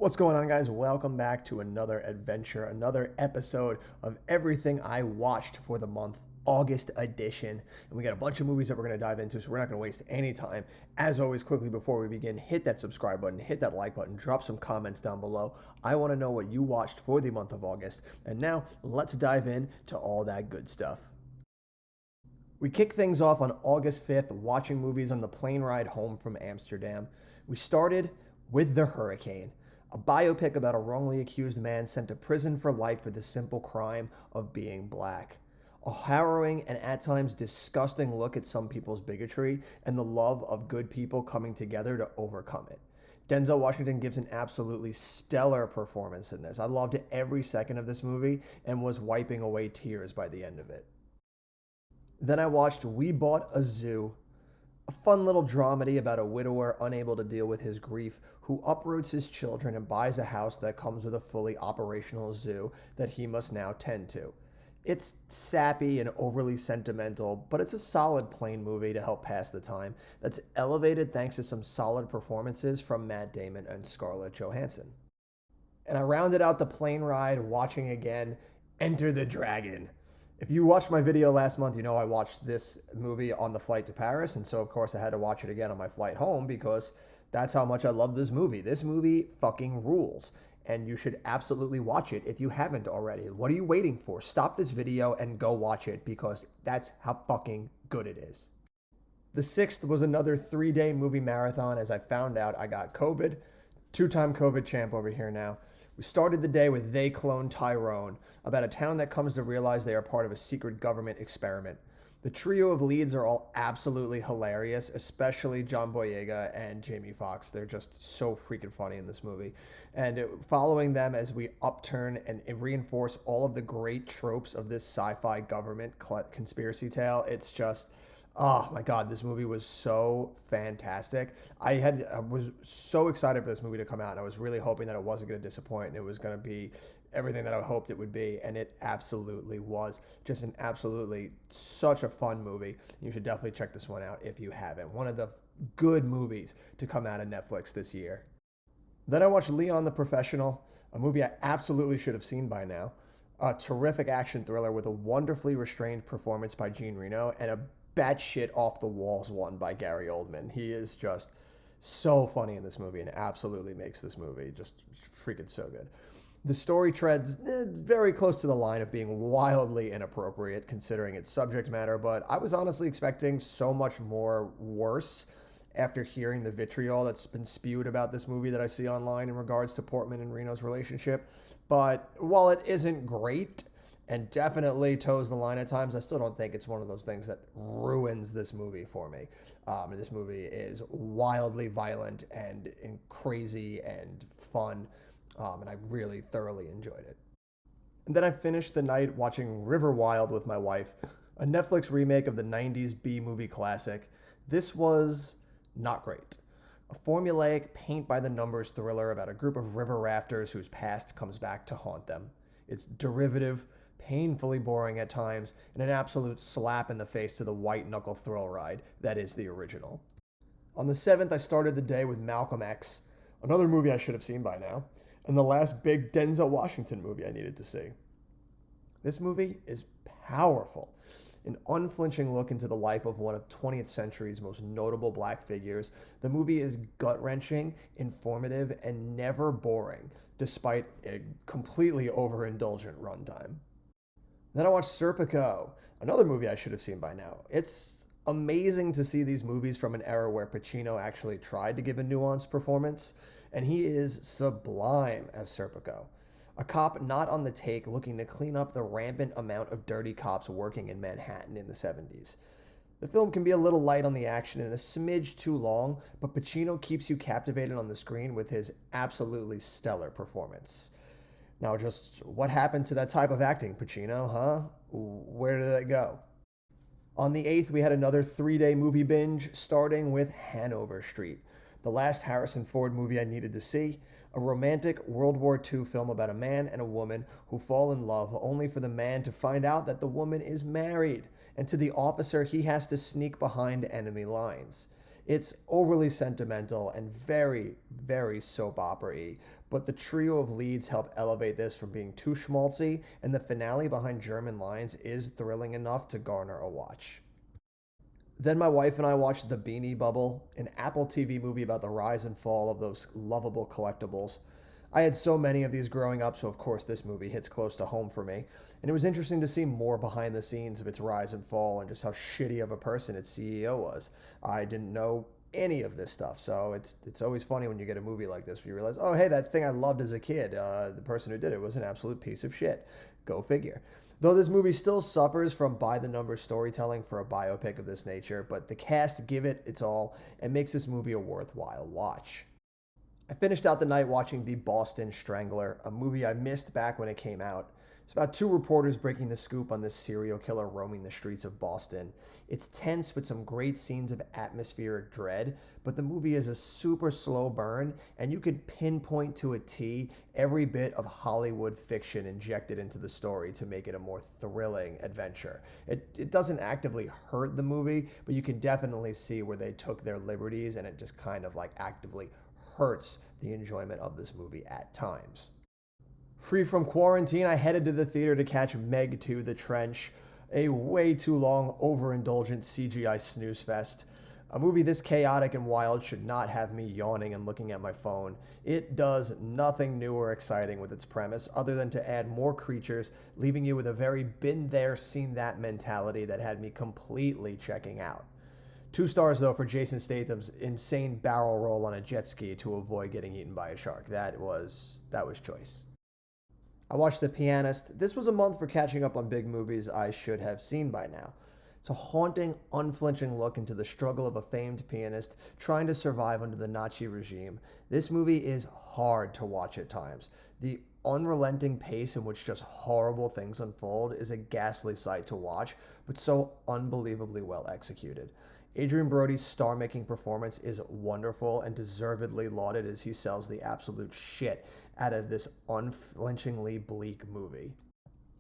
What's going on, guys? Welcome back to another adventure, another episode of everything I watched for the month, August edition. And we got a bunch of movies that we're going to dive into, so we're not going to waste any time. As always, quickly before we begin, hit that subscribe button, hit that like button, drop some comments down below. I want to know what you watched for the month of August. And now, let's dive in to all that good stuff. We kick things off on August 5th, watching movies on the plane ride home from Amsterdam. We started with The Hurricane, a biopic about a wrongly accused man sent to prison for life for the simple crime of being black. A harrowing and at times disgusting look at some people's bigotry and the love of good people coming together to overcome it. Denzel Washington gives an absolutely stellar performance in this. I loved every second of this movie and was wiping away tears by the end of it. Then I watched We Bought a Zoo, a fun little dramedy about a widower unable to deal with his grief who uproots his children and buys a house that comes with a fully operational zoo that he must now tend to. It's sappy and overly sentimental, but it's a solid plain movie to help pass the time that's elevated thanks to some solid performances from Matt Damon and Scarlett Johansson. And I rounded out the plane ride watching again Enter the Dragon. If you watched my video last month, you know I watched this movie on the flight to Paris, and so of course I had to watch it again on my flight home because that's how much I love this movie. This movie fucking rules, and you should absolutely watch it if you haven't already. What are you waiting for? Stop this video and go watch it because that's how fucking good it is. The 6th was another 3-day movie marathon as I found out I got COVID. Two-time COVID champ over here now. We started the day with They Clone Tyrone, about a town that comes to realize they are part of a secret government experiment. The trio of leads are all absolutely hilarious, especially John Boyega and Jamie Foxx. They're just so freaking funny in this movie. And following them as we upturn and reinforce all of the great tropes of this sci-fi government conspiracy tale, it's just... oh my God, this movie was so fantastic. I was so excited for this movie to come out, and I was really hoping that it wasn't going to disappoint and it was going to be everything that I hoped it would be, and it absolutely was. Just an absolutely such a fun movie. You should definitely check this one out if you haven't. One of the good movies to come out of Netflix this year. Then I watched Leon the Professional, a movie I absolutely should have seen by now. A terrific action thriller with a wonderfully restrained performance by Jean Reno and a batshit off the walls one by Gary Oldman. He is just so funny in this movie and absolutely makes this movie just freaking so good. The story treads very close to the line of being wildly inappropriate considering its subject matter, but I was honestly expecting so much more worse after hearing the vitriol that's been spewed about this movie that I see online in regards to Portman and Reno's relationship. But while it isn't great, and definitely toes the line at times, I still don't think it's one of those things that ruins this movie for me. This movie is wildly violent and crazy and fun, and I really thoroughly enjoyed it. And then I finished the night watching River Wild with my wife, a Netflix remake of the 90s B-movie classic. This was not great. A formulaic, paint-by-the-numbers thriller about a group of river rafters whose past comes back to haunt them. It's derivative, painfully boring at times, and an absolute slap in the face to the white-knuckle thrill ride that is the original. On the 7th, I started the day with Malcolm X, another movie I should have seen by now, and the last big Denzel Washington movie I needed to see. This movie is powerful. An unflinching look into the life of one of 20th century's most notable black figures. The movie is gut-wrenching, informative, and never boring, despite a completely overindulgent runtime. Then I watched Serpico, another movie I should have seen by now. It's amazing to see these movies from an era where Pacino actually tried to give a nuanced performance, and he is sublime as Serpico. A cop not on the take looking to clean up the rampant amount of dirty cops working in Manhattan in the 70s. The film can be a little light on the action and a smidge too long, but Pacino keeps you captivated on the screen with his absolutely stellar performance. Now, just what happened to that type of acting, Pacino, huh? Where did that go? On the 8th, we had another 3-day movie binge, starting with Hanover Street, the last Harrison Ford movie I needed to see, a romantic World War II film about a man and a woman who fall in love only for the man to find out that the woman is married, and to the officer he has to sneak behind enemy lines. It's overly sentimental and very, very soap opera-y, but the trio of leads help elevate this from being too schmaltzy, and the finale behind German lines is thrilling enough to garner a watch. Then my wife and I watched The Beanie Bubble, an Apple TV movie about the rise and fall of those lovable collectibles. I had so many of these growing up, so of course this movie hits close to home for me. And it was interesting to see more behind the scenes of its rise and fall and just how shitty of a person its CEO was. I didn't know any of this stuff, so it's always funny when you get a movie like this where you realize, oh hey, that thing I loved as a kid, the person who did it was an absolute piece of shit. Go figure. Though this movie still suffers from by-the-numbers storytelling for a biopic of this nature, but the cast give it its all and makes this movie a worthwhile watch. I finished out the night watching The Boston Strangler, a movie I missed back when it came out. It's about two reporters breaking the scoop on this serial killer roaming the streets of Boston. It's tense with some great scenes of atmospheric dread, but the movie is a super slow burn, and you could pinpoint to a T every bit of Hollywood fiction injected into the story to make it a more thrilling adventure. It doesn't actively hurt the movie, but you can definitely see where they took their liberties, and it just kind of like actively hurts the enjoyment of this movie at times. Free from quarantine, I headed to the theater to catch Meg 2: The Trench, a way too long, overindulgent CGI snooze fest. A movie this chaotic and wild should not have me yawning and looking at my phone. It does nothing new or exciting with its premise other than to add more creatures, leaving you with a very been there, seen that mentality that had me completely checking out. 2 stars though for Jason Statham's insane barrel roll on a jet ski to avoid getting eaten by a shark. That was choice. I watched ThePianist. This was a month for catching up on big movies I should have seen by now. It's a haunting, unflinching look into the struggle of a famed pianist trying to survive under the Nazi regime. This movie is hard to watch at times. The unrelenting pace in which just horrible things unfold is a ghastly sight to watch, but so unbelievably well executed. Adrien Brody's star-making performance is wonderful and deservedly lauded as he sells the absolute shit out of this unflinchingly bleak movie.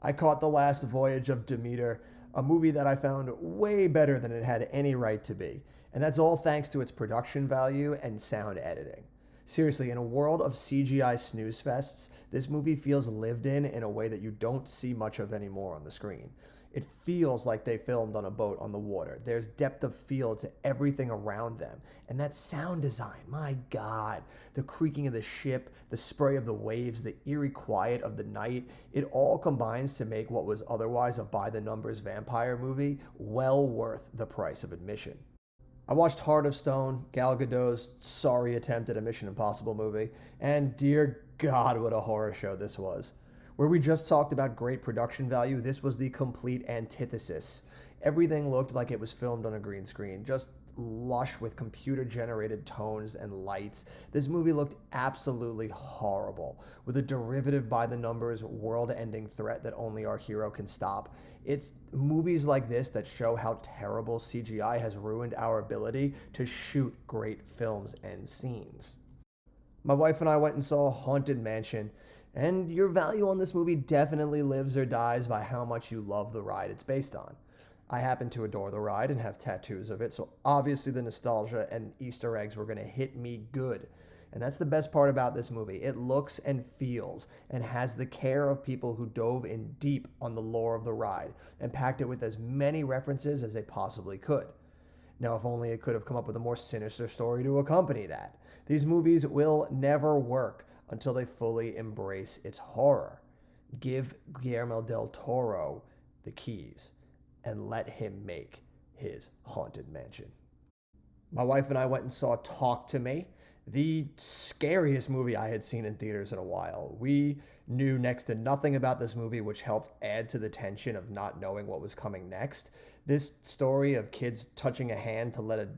I caught the last Voyage of Demeter, a movie that I found way better than it had any right to be, and that's all thanks to its production value and sound editing. Seriously, in a world of CGI snooze fests, this movie feels lived in a way that you don't see much of anymore on the screen. It feels like they filmed on a boat on the water. There's depth of field to everything around them. And that sound design, my God. The creaking of the ship, the spray of the waves, the eerie quiet of the night. It all combines to make what was otherwise a by-the-numbers vampire movie well worth the price of admission. I watched Heart of Stone, Gal Gadot's sorry attempt at a Mission Impossible movie. And dear God, what a horror show this was. Where we just talked about great production value, this was the complete antithesis. Everything looked like it was filmed on a green screen, just lush with computer-generated tones and lights. This movie looked absolutely horrible, with a derivative by-the-numbers, world-ending threat that only our hero can stop. It's movies like this that show how terrible CGI has ruined our ability to shoot great films and scenes. My wife and I went and saw Haunted Mansion, and your value on this movie definitely lives or dies by how much you love the ride it's based on. I happen to adore the ride and have tattoos of it, so obviously the nostalgia and Easter eggs were going to hit me good. And that's the best part about this movie. It looks and feels and has the care of people who dove in deep on the lore of the ride and packed it with as many references as they possibly could. Now, if only it could have come up with a more sinister story to accompany that. These movies will never work until they fully embrace its horror. Give Guillermo del Toro the keys and let him make his Haunted Mansion. My wife and I went and saw Talk to Me, the scariest movie I had seen in theaters in a while. We knew next to nothing about this movie, which helped add to the tension of not knowing what was coming next. This story of kids touching a hand to let a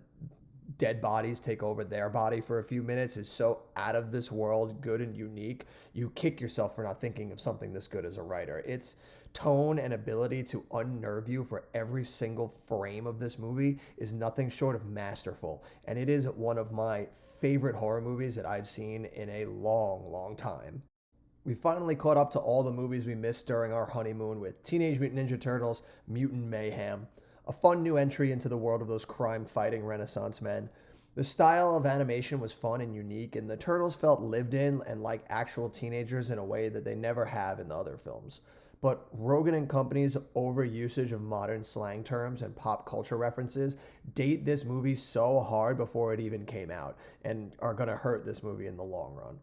dead bodies take over their body for a few minutes is so out of this world, good and unique. You kick yourself for not thinking of something this good as a writer. Its tone and ability to unnerve you for every single frame of this movie is nothing short of masterful, and it is one of my favorite horror movies that I've seen in a long, long time. We finally caught up to all the movies we missed during our honeymoon with Teenage Mutant Ninja Turtles, Mutant Mayhem, a fun new entry into the world of those crime-fighting Renaissance men. The style of animation was fun and unique, and the turtles felt lived in and like actual teenagers in a way that they never have in the other films. But Rogan and Company's overusage of modern slang terms and pop culture references date this movie so hard before it even came out and are going to hurt this movie in the long run.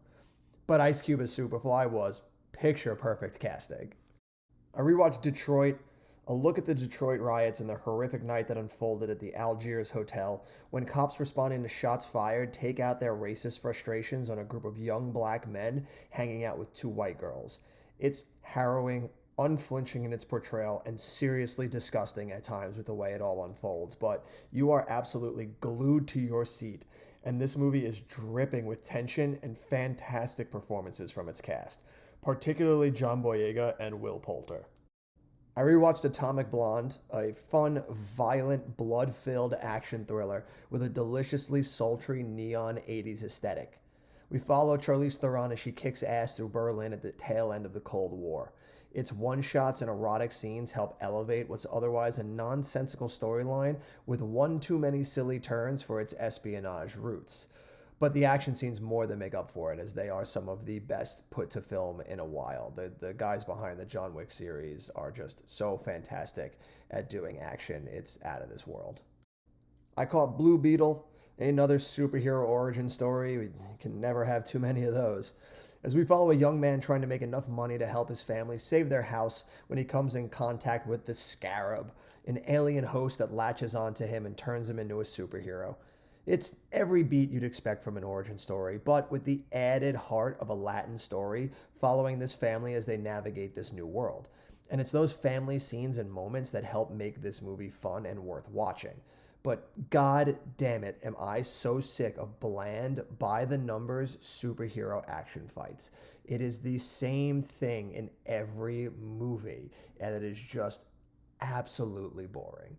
But Ice Cube as Superfly was picture perfect casting. I rewatched Detroit, a look at the Detroit riots and the horrific night that unfolded at the Algiers Hotel when cops responding to shots fired take out their racist frustrations on a group of young black men hanging out with two white girls. It's harrowing, unflinching in its portrayal, and seriously disgusting at times with the way it all unfolds, but you are absolutely glued to your seat, and this movie is dripping with tension and fantastic performances from its cast, particularly John Boyega and Will Poulter. I rewatched Atomic Blonde, a fun, violent, blood-filled action thriller with a deliciously sultry neon 80s aesthetic. We follow Charlize Theron as she kicks ass through Berlin at the tail end of the Cold War. Its one-shots and erotic scenes help elevate what's otherwise a nonsensical storyline with one too many silly turns for its espionage roots. But the action scenes more than make up for it, as they are some of the best put to film in a while. The guys behind the John Wick series are just so fantastic at doing action. It's out of this world. I caught Blue Beetle, another superhero origin story. We can never have too many of those. As we follow a young man trying to make enough money to help his family save their house when he comes in contact with the Scarab, an alien host that latches onto him and turns him into a superhero. It's every beat you'd expect from an origin story, but with the added heart of a Latin story following this family as they navigate this new world. And it's those family scenes and moments that help make this movie fun and worth watching. But god damn it, am I so sick of bland, by the numbers superhero action fights. It is the same thing in every movie, and it is just absolutely boring.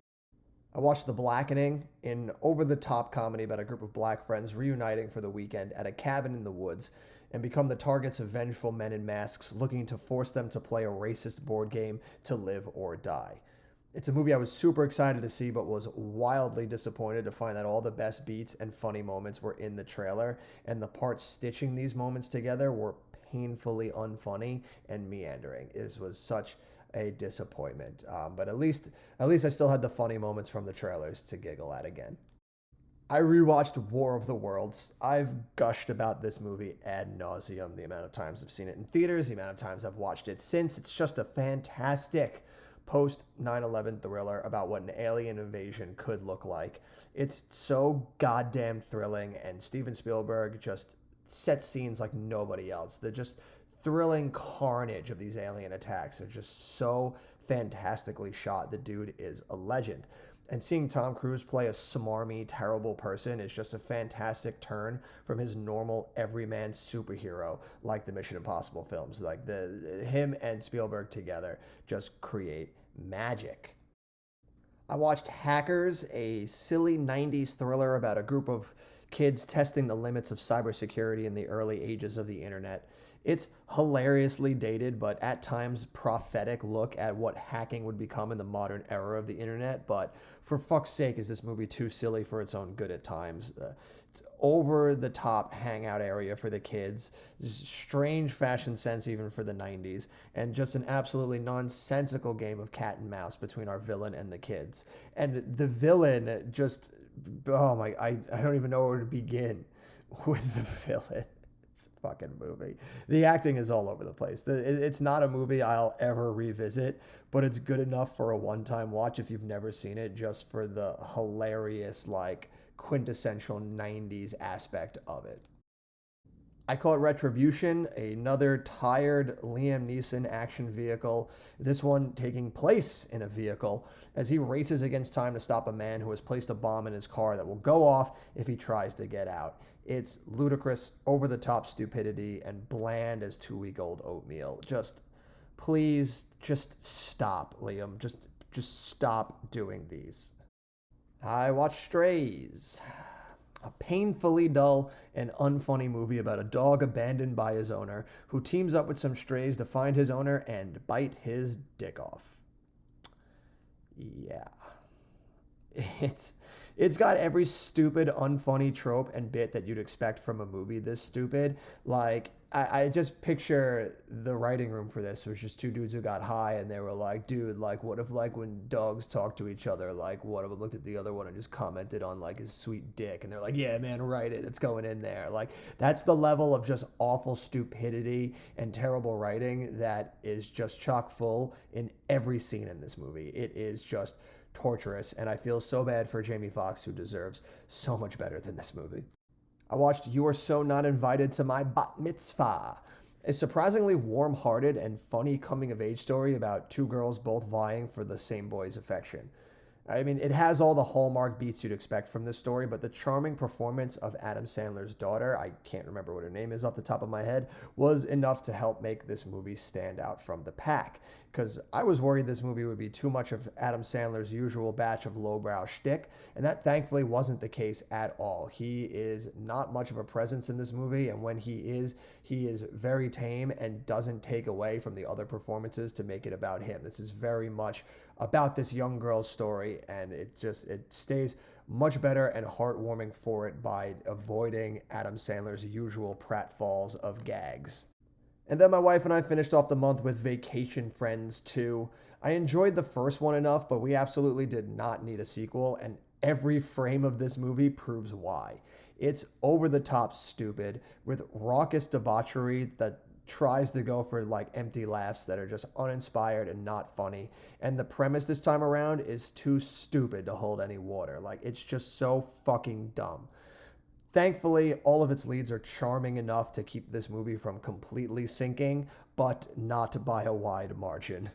I watched The Blackening, an over-the-top comedy about a group of black friends reuniting for the weekend at a cabin in the woods and become the targets of vengeful men in masks looking to force them to play a racist board game to live or die. It's a movie I was super excited to see, but was wildly disappointed to find that all the best beats and funny moments were in the trailer, and the parts stitching these moments together were painfully unfunny and meandering. It was such a disappointment. But at least I still had the funny moments from the trailers to giggle at again. I rewatched War of the Worlds. I've gushed about this movie ad nauseum, the amount of times I've seen it in theaters, the amount of times I've watched it since. It's just a fantastic post 9/11 thriller about what an alien invasion could look like. It's so goddamn thrilling, and Steven Spielberg just sets scenes like nobody else. The just thrilling carnage of these alien attacks are just so fantastically shot. The dude is a legend. And seeing Tom Cruise play a smarmy, terrible person is just a fantastic turn from his normal everyman superhero like the Mission Impossible films. Like him and Spielberg together just create magic. I watched Hackers, a silly 90s thriller about a group of kids testing the limits of cybersecurity in the early ages of the internet. It's hilariously dated, but at times prophetic look at what hacking would become in the modern era of the internet. But for fuck's sake, is this movie too silly for its own good at times? It's over the top hangout area for the kids, strange fashion sense even for the 90s, and just an absolutely nonsensical game of cat and mouse between our villain and the kids. And the villain just, oh my, I don't even know where to begin with the villain. Fucking movie. The acting is all over the place. It's not a movie I'll ever revisit, but it's good enough for a one-time watch if you've never seen it, just for the hilarious, like, quintessential 90s aspect of it. I call it Retribution, another tired Liam Neeson action vehicle, this one taking place in a vehicle as he races against time to stop a man who has placed a bomb in his car that will go off if he tries to get out. It's ludicrous, over-the-top stupidity, and bland as 2-week-old oatmeal. Please, just stop, Liam. Just stop doing these. I watched Strays, a painfully dull and unfunny movie about a dog abandoned by his owner who teams up with some strays to find his owner and bite his dick off. Yeah. It's It's got every stupid, unfunny trope and bit that you'd expect from a movie this stupid. Like, I just picture the writing room for this was just two dudes who got high and they were like, dude, like, what if, like, when dogs talk to each other, like, one of them looked at the other one and just commented on, like, his sweet dick. And they're like, yeah, man, write it. It's going in there. Like, that's the level of just awful stupidity and terrible writing that is just chock full in every scene in this movie. It is just torturous. And I feel so bad for Jamie Foxx, who deserves so much better than this movie. I watched You Are So Not Invited to My Bat Mitzvah, a surprisingly warm-hearted and funny coming-of-age story about two girls both vying for the same boy's affection. I mean, it has all the hallmark beats you'd expect from this story, but the charming performance of Adam Sandler's daughter, I can't remember what her name is off the top of my head, was enough to help make this movie stand out from the pack. Because I was worried this movie would be too much of Adam Sandler's usual batch of lowbrow shtick, and that thankfully wasn't the case at all. He is not much of a presence in this movie, and when he is very tame and doesn't take away from the other performances to make it about him. This is very much about this young girl's story, and it stays much better and heartwarming for it by avoiding Adam Sandler's usual pratfalls of gags. And then my wife and I finished off the month with Vacation Friends 2. I enjoyed the first one enough, but we absolutely did not need a sequel, and every frame of this movie proves why. It's over-the-top stupid, with raucous debauchery that tries to go for like empty laughs that are just uninspired and not funny. And the premise this time around is too stupid to hold any water. Like, it's just so fucking dumb. Thankfully, all of its leads are charming enough to keep this movie from completely sinking, but not by a wide margin.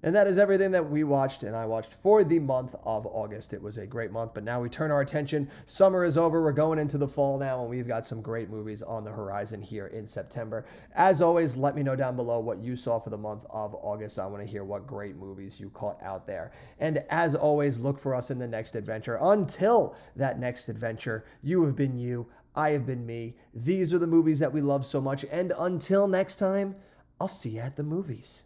And that is everything that we watched and I watched for the month of August. It was a great month, but now we turn our attention. Summer is over. We're going into the fall now, and we've got some great movies on the horizon here in September. As always, let me know down below what you saw for the month of August. I want to hear what great movies you caught out there. And as always, look for us in the next adventure. Until that next adventure, you have been you. I have been me. These are the movies that we love so much. And until next time, I'll see you at the movies.